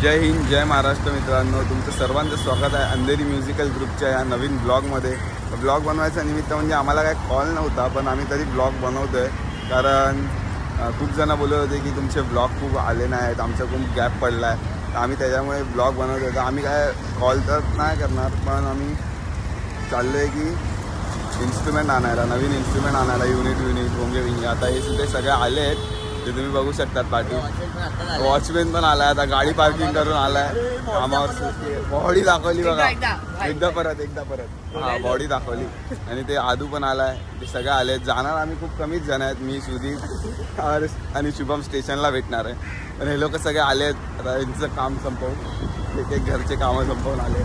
जय हिंद, जय महाराष्ट्र मित्रांनो, तुमचं सर्वांचं स्वागत आहे अंधेरी म्युझिकल ग्रुपच्या या नवीन ब्लॉगमध्ये. ब्लॉग बनवायचा निमित्त म्हणजे आम्हाला काय कॉल नव्हता, पण आम्ही तरी ब्लॉग बनवतो आहे. कारण खूप जण बोलत होते की तुमचे ब्लॉग खूप आले नाहीत, आमचा खूप गॅप पडला आहे, तर आम्ही त्याच्यामुळे ब्लॉग बनवतो आहे. तर आम्ही काय कॉल तर नाही करणार, पण आम्ही चाललो आहे की इन्स्ट्रुमेंट आणायला, नवीन इन्स्ट्रुमेंट आणायला, युनिट भोंगे. आता हे सुद्धा सगळे आले आहेत, ते तुम्ही बघू शकतात. पाठी वॉचमॅन पण आलाय, आता गाडी पार्किंग करून आलाय कामावर. बॉडी दाखवली बघा, एकदा परत हा बॉडी दाखवली. आणि ते आदू पण आलाय, ते सगळे आले. जाणार आम्ही खूप कमीच जण आहेत, मी, सुदीप आणि शुभम स्टेशनला भेटणार आहे. पण हे लोक सगळे आले आहेत, आता यांचं काम संपवून, एक घरचे कामं संपवून आले.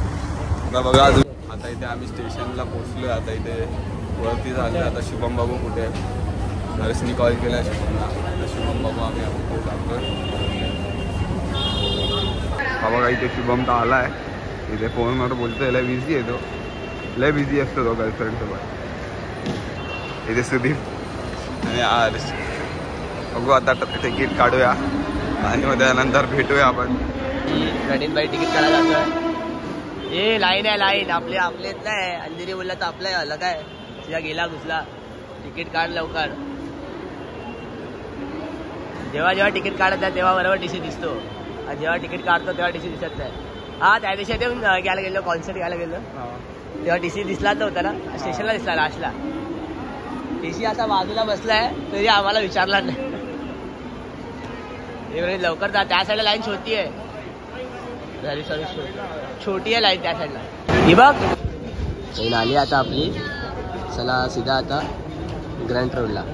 आता बघा अजून, आता इथे आम्ही स्टेशनला पोचलो. आता इथे वरती झालं. आता शुभम बाबू कुठे आहे? हर्षनी कॉल केला शुभमला. आता शुभम बाबू आम्ही कुठे जातोय. हा बघा इथे शुभम तर आला आहे. इथे फोनवर बोलतोय, लय बिझी आहे तो, लय बिझी असतो तो गर्लफ्रेंडसोबत. इथे सुदीप आणि हर्ष. बघू आता तिकीट काढूया आणि मग त्यानंतर भेटूया आपण. नवीन बाई तिकीट काढायला जातोय. ए लाईन आहे, लाईन आपले नाही. अंधेरी बोलला तर आपलं अलग आहे. तुझ्या गेला घुसला, तिकीट काढ लवकर. जेव्हा जेव्हा तिकीट काढत आहे तेव्हा बरोबर टीसी दिसतो, आणि जेव्हा तिकीट काढतो तेव्हा टीसी दिसत नाही. हा त्या दिवशी ते घ्यायला गेलो, कॉन्सर्ट घ्यायला गेलो, तेव्हा टीसी दिसला नव्हता ना, स्टेशनला दिसला लास्टला. टीसी असा बाजूला बसलाय तरी आम्हाला विचारला नाही. लवकर जा, त्या साईडला लाईन छोटी आहे, छोटी आहे लाईन त्या साईडला. ही बघ ट्रेन आली आता आपली. चला सीधा आता ग्रँड रोडला.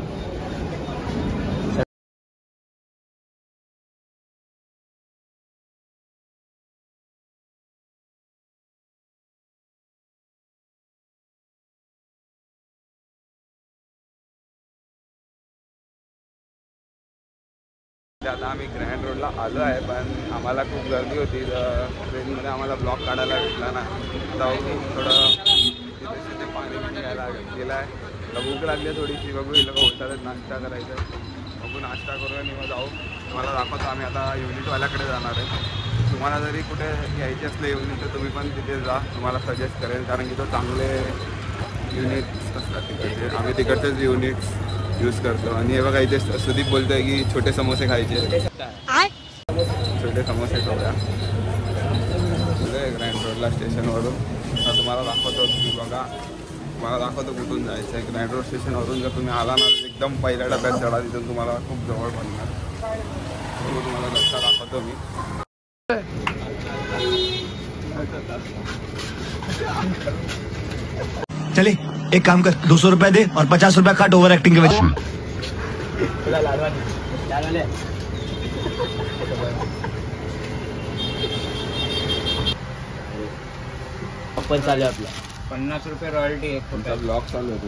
आता आम्ही ग्रँड रोडला आलो आहे, पण आम्हाला खूप गर्दी होती, तर ट्रेनमध्ये आम्हाला ब्लॉक काढायला भेटला ना. जाऊ थोडं तिथे पाणी घ्यायला गेलं आहे. तर भूक लागली आहे थोडीशी. बघू हे लोक होतात नाश्ता करायचा आहे. बघू नाश्ता करू आणि मग जाऊ. तुम्हाला दाखवतो. आम्ही आता युनिटवाल्याकडे जाणार आहे. तुम्हाला जरी कुठे घ्यायचे असले युनिट तर तुम्ही पण तिथे जा, तुम्हाला सजेस्ट करेल, कारण की तो चांगले युनिट्स असतात तिकडचे. आम्ही तिकडचेच युनिट्स यूज करतो. आणि हे बघा इथे सुदीप बोलतोय की छोटे समोसे खायचे, छोटे समोसे खाऊया. ग्रँड रोडला स्टेशनवरून आता तुम्हाला दाखवतो. तुम्ही बघा, तुम्हाला दाखवतो कुठून जायचं आहे. ग्रँड रोड स्टेशनवरून जर तुम्ही आला ना, एकदम पहिल्या डब्यात चढा, तिथून तुम्हाला खूप जवळ पडणार. तुम्हाला रस्ता दाखवतो मी. चले एक काम कर, 200 रुपया दे और 50 रुपया काट ओवर एक्टिंग के वजह। आपण चालू आपला 50 रुपये रॉयल्टी. एक फोटो ब्लॉग चालू होतो,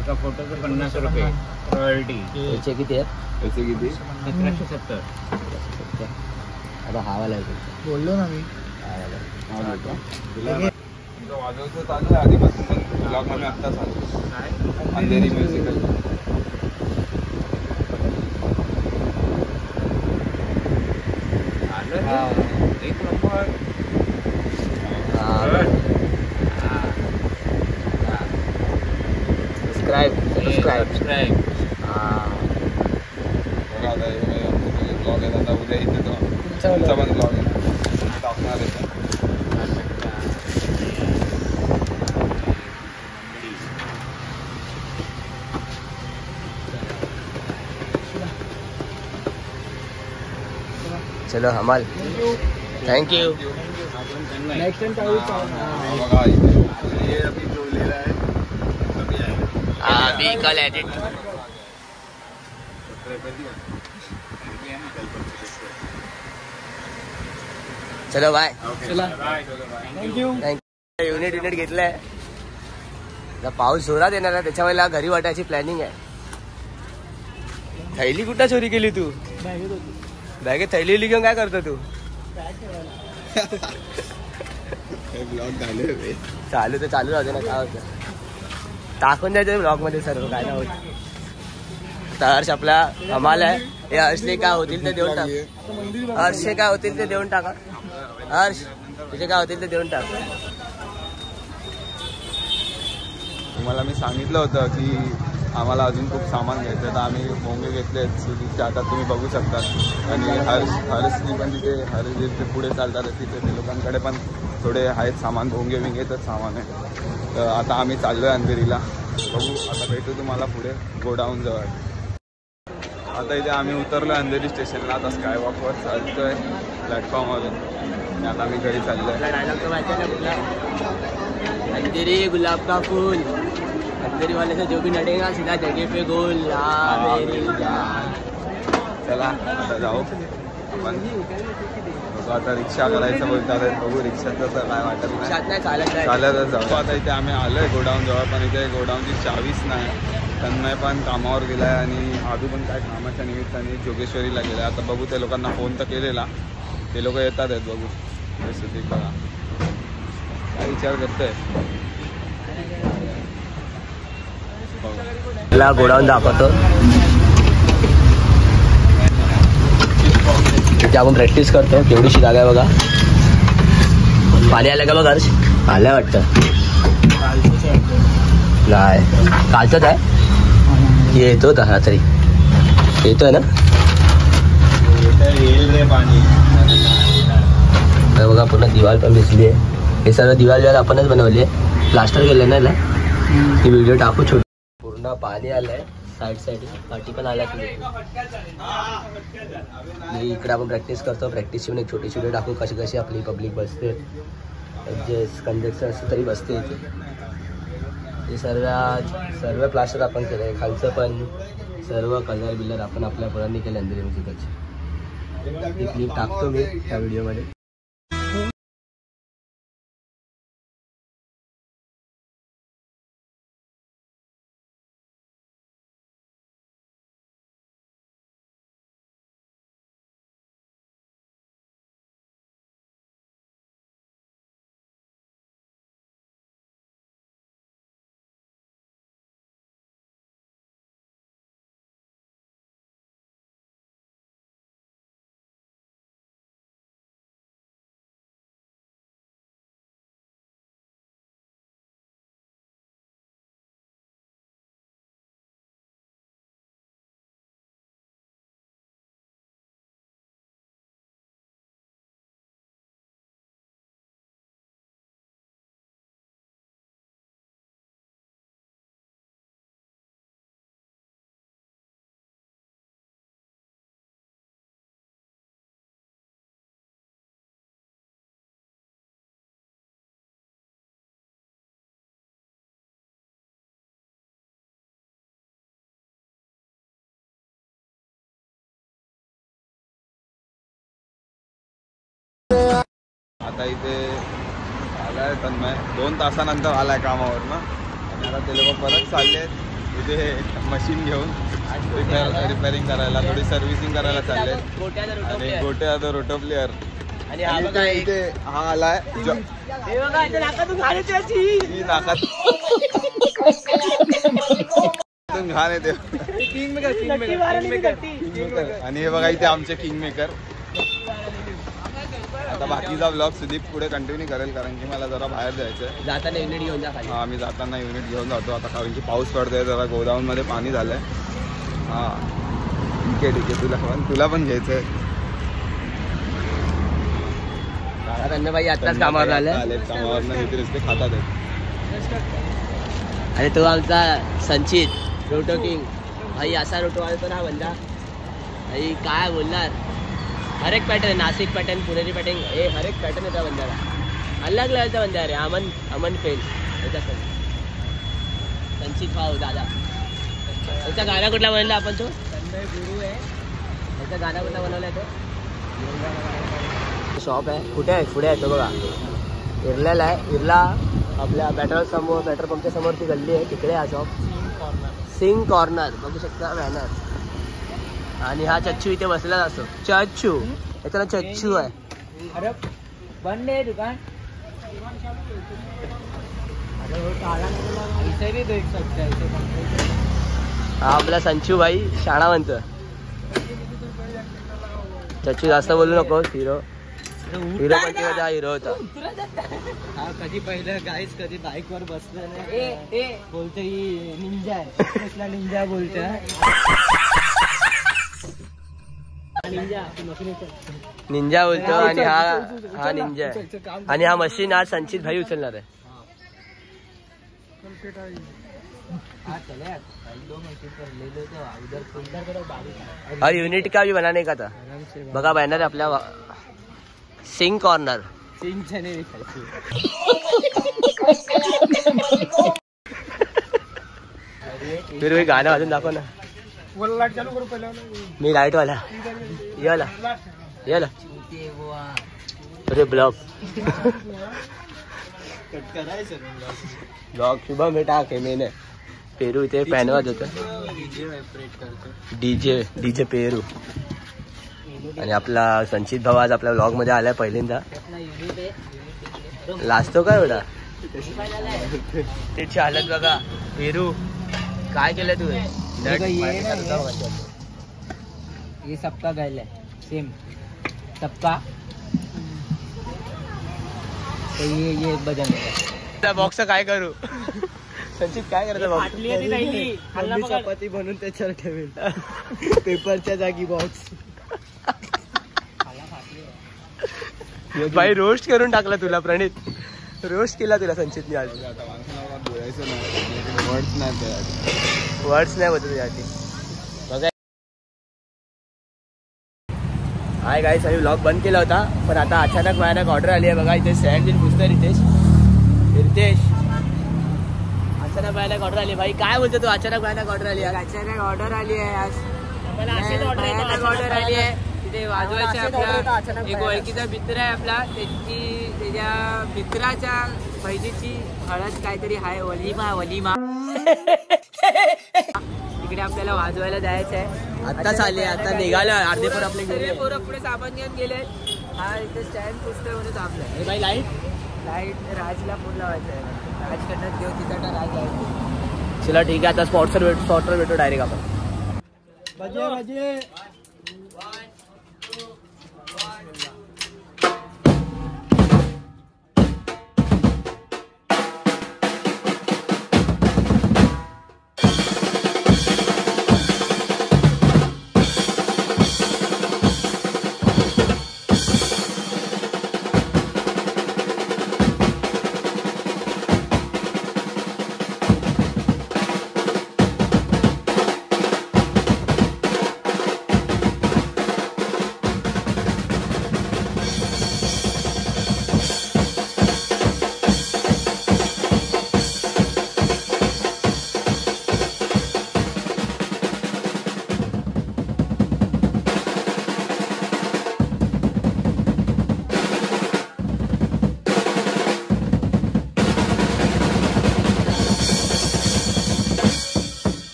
एका फोटोचं 50 रुपये रॉयल्टी. याचे किती आहेत? याचे किती? 1770. आता हा वाला बोललो ना मी. वाजवतो चालू आहे आधीपासून, पण ब्लॉगमध्ये आत्ता चालू अंधेरी म्युझिकल. एक नंबर. सबस्क्राईब. बघा आता ब्लॉग आहे, आता उद्या इथे तो तुमचा पण ब्लॉग आहे, टाकणार आहे. चलो हमाल, थँक्यू. नेक्स्ट टाइम बघा इथे अभी जो लिहिला आहे अभी कल एडिट. चलो बाय. थँक्यू. युनिट घेतलंय. पाऊस जोरात येणार आहे, त्याच्या वेळेला घरी वाटायची प्लॅनिंग आहे. थैली कुठं चोरी केली तू? बॅगेत थैली घेऊन काय करतो तू? ब्लॉग झाले चालू तर चालू राहते ना, काय होतं टाकून द्यायचं ब्लॉग मध्ये सर्व काय नाही होत. तर हर्ष आपला हमाल आहे. हे हर्षले काय होतील ते देऊन टाक. हर्षे काय होतील ते देऊन टाका. हर्ष तुझे काय होतील ते देऊन टाक. तुम्हाला मी सांगितलं होतं की आम्हाला अजून खूप सामान घ्यायचं तर आम्ही भोंगे घेतले सुधीचे. आता तुम्ही बघू शकता. आणि हर्षनी पण तिथे हर्ष जिथे पुढे चालतात तिथे ते लोकांकडे पण थोडे आहेत सामान, भोंगे बिंगेचंच सामान आहे. तर आता आम्ही चाललो आहे अंधेरीला. बघू आता भेटू तुम्हाला पुढे गोडाऊन जवळ. आता इथे आम्ही उतरलो आहे अंधेरी स्टेशनला. आता स्कायवॉकवर चालतो आहे प्लॅटफॉर्मवरून. आता आम्ही घरी चाललो आहे. अंधेरी गुलाब का फूल, अंधेरी वाले से जो भी लड़ेगा सीधा जगह पे गोल. चला आता जाऊ आपण. आता रिक्षा करायचं बोलतात. बघू रिक्षाचं तर काय वाटत नाही, चालतच जाऊ. आता इथे आम्ही आलो आहे गोडाऊन जवळ. पण इथे गोडाऊनची चावीच नाही. तन्मय पण कामावर गेला आहे आणि आधू पण काय कामाच्या निमित्ताने जोगेश्वरीला गेला. आता बघू त्या लोकांना फोन तर केलेला, ते लोक येतात आहेत. बघू सुधीर बघा काय विचार करतोय. गोडाऊन दाखवतो. इथे आपण प्रॅक्टिस करतो. केवढीशी जागा आहे बघा. पाणी आलं का बघा. हर्ष आलंय वाटतं. नाही कालचंच आहे. येतो होता तरी येतोय ना. बघा पूर्ण दिवाल पण दिसली आहे. हे सर्व दिवाल आपणच बनवली आहे. प्लास्टर केलं ना. ही व्हिडिओ टाकू. छोटी पूर्ण पाणी आलंय. साईड पाठी पण आल्या. इकडे आपण प्रॅक्टिस करतो. प्रॅक्टिसची पण एक छोटीशी व्हिडिओ टाकू. कशी आपली पब्लिक बसते. जे कंडक्टर असतं तरी बसते इथे. हे सर्व प्लास्टर आपण केलं आहे. खालचं पण सर्व कलर बिलर आपण आपल्या पोरांनी केले अंधेरी म्युझिकलचे. ती क्लिप टाकतो मी त्या व्हिडिओमध्ये. आता इथे आलाय तन्मय. 2 तासानंतर आलाय कामावर ना. आणि आता ते लोक परत चालले इथे मशीन घेऊन रिपेअरिंग करायला, थोडी सर्व्हिसिंग करायला चालले. आणि गोटे आता रोटो प्लेअर. आणि इथे हा आलाय घाण येते. आणि हे बघा इथे आमचे किंग मेकर. आता बाकीचा ब्लॉग सुदीप पुढे कंटिन्यू करेल कारण की मला जरा बाहेर जायचं आहे. जाताना युनिट घेऊन जा. हां मी जाताना युनिट घेऊन जातो आता कारण की पाऊस पडतोय. जरा गोडाऊनमध्ये पाणी झालंय. हां ठीक आहे तुला पण घ्यायचं आहे. भाई आत्ताच कामावर आले. कामावर ते खातात आहेत. आणि तो आमचा संचित रोटो किंग भाई. असा रोटो वाळतो ना बंदा भाई काय बोलणार. हर एक पॅटर्न, नाशिक पॅटर्न, पुणेरी पॅटर्न, हे हर एक पॅटर्न येतात बंद्याला. अलग लेवलचा बंदा रे. अमन फेल याचा संचित भाऊ दादा. याचा गाणं कुठला बनवला आपण. तो तन्मय गुरु आहे. याचा गाणं कुठला बनवलाय तो. शॉप आहे. कुठे आहे. पुढे आहे तो बघा. इरल्याला आहे. इरला आपल्या पेट्रोल पंपच्या समोर ती गल्ली आहे. तिकडे हा शॉप. सिंग कॉर्नर बघू शकता बॅनर. आणि हा चच्चू इथे बसलेला असतो. चच्चू याचं नाव चच्चू आहे. अरे बंद आहे दुकान. हा आपला संचू भाई शाणावंत. सच्ची जास्त बोलू नको. हिरो पण हा हिरो होता. हा कधी पहिलं गाईच कधी बाईक वर बसलं नाही. बोलतो ही निंजा आहे. कसला निंजा बोलतो निंजा बोलतो. आणि हा निंजा आहे. आणि हा मशीन आज संचित भाई उचलणार आहे. और यूनिट का भी बनाने का था. बघा बॅनर आपल्या सिंग कॉर्नर. फिर वही गाणं वाजून दाखव ना. मी लाईट वाला याला याला अरे ब्लॉग ब्लॉग शुभम हे टाक हे मेन आहे. पेरू इथे फॅन वाजवतो. डीजे पेरू. आणि आपला संचित भाऊ आज आपल्या ब्लॉग मध्ये आलाय पहिल्यांदा. लाजतो काय एवढा. त्याची हालत बघा. पेरू काय केलं तू. ये सबका गैल है सेम सबका. तो ये एक बदल बॉक्स काय करू. संचित काय करतो. चपाती बनवून त्याच्यावर ठेवेल. पेपरच्या जागी बॉक्स. भाई रोस्ट करून टाकला तुला. प्रणित रोस्ट केला तुला संचितने आज. वर्ड्स नाही होत तुझ्यासाठी. बघा हाय गाईस, आम्ही ब्लॉग बंद केला होता पण आता अचानक भयानक ऑर्डर आली आहे. बघा इथे सँडविच पुसतोय रितेश. अचानक भयानक ऑर्डर आली. भाई काय बोलतो तू. अचानक भयानक ऑर्डर आली. अचानक ऑर्डर आली आहे आज. भयानक ऑर्डर आली आहे. तिथे वाजवायचे. आपला एक ओळखीचा मित्र आहे आपला. त्याच्या मित्राच्या बहिणीची हळद काहीतरी आहे. वलिमा तिकडे आपल्याला वाजवायला जायचं आहे. आत्ताच आले. आता निघालं. अर्धे पोरं आपले सगळे पोरं पुढे साबण घेऊन गेले. हा इथे स्टँड पुसतोय म्हणून आपलं. भाई लाईट राजला फोन लावायचा आहे. राजकडनं देव तिकडनं राज आहे. चला ठीक आहे. आता स्पॉटवर भेटू डायरेक्ट आपण.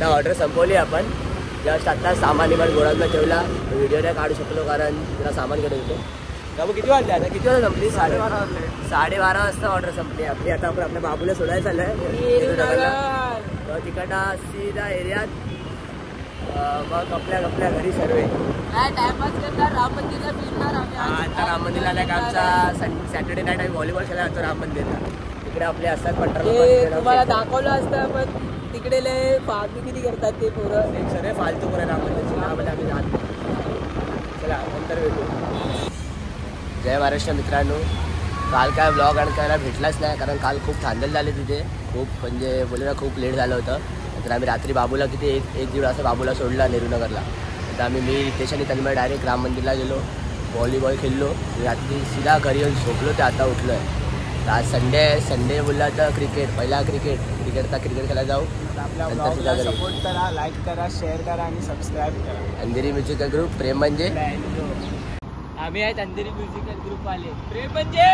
आता ऑर्डर संपवली आपण. जस्ट आता सामान इमान गोळांना ठेवला. व्हिडिओ नाही काढू शकलो कारण जरा सामान कडे होतो. बाबू किती वाजले आता? किती वाजता संपली? 12:30 वाजता ऑर्डर संपली आपली. आता आपण आपल्या बाबूला सोडायला चाललंय तिकडा सीधा एरियात. मग आपल्या घरी सर्व टाइमपास करणार. राम मंदिरला फिरणार आम्ही. आता राम मंदिरला नाही का आमचा सॅटर्डे नाईट आम्ही व्हॉलीबॉल खेळायला जातो राम मंदिरला. तिकडे आपले असतात तुम्हाला दाखवलं असतं पण तिकडे लय फालतू किती करतात ते पोरं. सगळे फालतू पोरं राम मंदिरची नावामध्ये आम्ही जात. चला नंतर भेटू. जय महाराष्ट्र मित्रांनो. काल काय ब्लॉग करायला भेटलाच नाही कारण काल खूप थांदल झाले तिथे. खूप म्हणजे बोलू ना खूप लेट झालं होतं. तर आम्ही रात्री बाबूला किती एक दीड वाजता बाबूला सोडला नेहरूनगरला. तर आम्ही मी रितेश आणि तन्मय डायरेक्ट राम मंदिरला गेलो. व्हॉलीबॉल खेळलो. रात्री सीधा घरी येऊन झोपलो. ते आता उठलो आहे. आज संडे बोलला तर पहिला क्रिकेट खेळायला जाऊ. आपल्या सपोर्ट करा, लाईक करा, शेअर करा आणि सबस्क्राईब करा. अंधेरी म्युझिकल ग्रुप प्रेम म्हणजे आम्ही आहेत अंधेरी म्युझिकल ग्रुप वाले. प्रेम म्हणजे